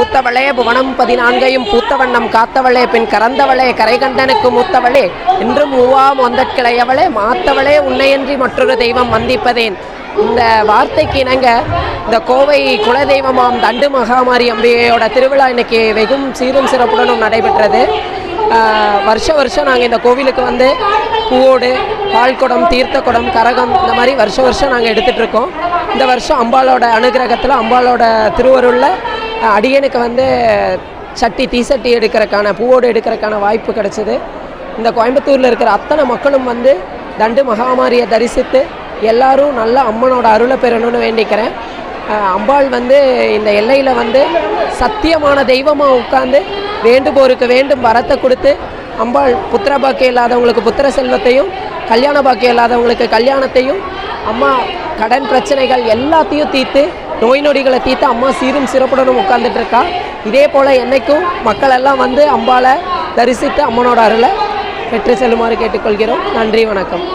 பூத்தவளே புவனம் 14 பூத்தவண்ணம் காத்தவளே பின் கறந்தவளே கரைகண்டனுக்கு மூத்தவளே என்றும் மூவாம் ஒந்தற்கிளையவளே மாத்தவளே உன்னையன்றி மற்றொரு தெய்வம் வந்திப்பதேன். இந்த வார்த்தைக்கு இணங்க இந்த கோவை குலதெய்வமாம் தண்டு மகாமாரி அம்பிகையோட திருவிழா இன்னைக்கு வெகும் சீரும் சிறப்புடனும் நடைபெற்றது. வருஷம் நாங்கள் இந்த கோவிலுக்கு வந்து பூவோடு பால்குடம் தீர்த்த குடம் கரகம் இந்த மாதிரி வருஷம் நாங்கள் எடுத்துகிட்ருக்கோம். இந்த வருஷம் அம்பாளோட அனுகிரகத்தில் அம்பாளோட திருவருளில் அடியனுக்கு வந்து தீசட்டி எடுக்கிறதுக்கான பூவோடு எடுக்கிறதுக்கான வாய்ப்பு கிடச்சிது. இந்த கோயம்புத்தூரில் இருக்கிற அத்தனை மக்களும் வந்து தண்டு மகாமாரியை தரிசித்து எல்லாரும் நல்ல அம்மனோட அருளை பெறணும்னு வேண்டிக்கிறேன். அம்பாள் வந்து இந்த எல்லையில் வந்து சத்தியமான தெய்வமாக உட்கார்ந்து வேண்டுபோருக்கு வேண்டும் வரத்தை கொடுத்து அம்பாள் புத்திர பாக்கியம் இல்லாதவங்களுக்கு புத்திர செல்வத்தையும் கல்யாண பாக்கியம் இல்லாதவங்களுக்கு கல்யாணத்தையும் அம்மா கடன் பிரச்சனைகள் எல்லாத்தையும் தீர்த்து நோய் நொடிகளை தீர்த்து அம்மா சீரும் சிறப்புடனும் உட்கார்ந்துட்டு இருக்கா. இதே போல் என்னைக்கும் மக்கள் எல்லாம் வந்து அம்பாளை தரிசித்து அம்மனோட அருளை பெற்று செல்லுமாறு கேட்டுக்கொள்கிறோம். நன்றி, வணக்கம்.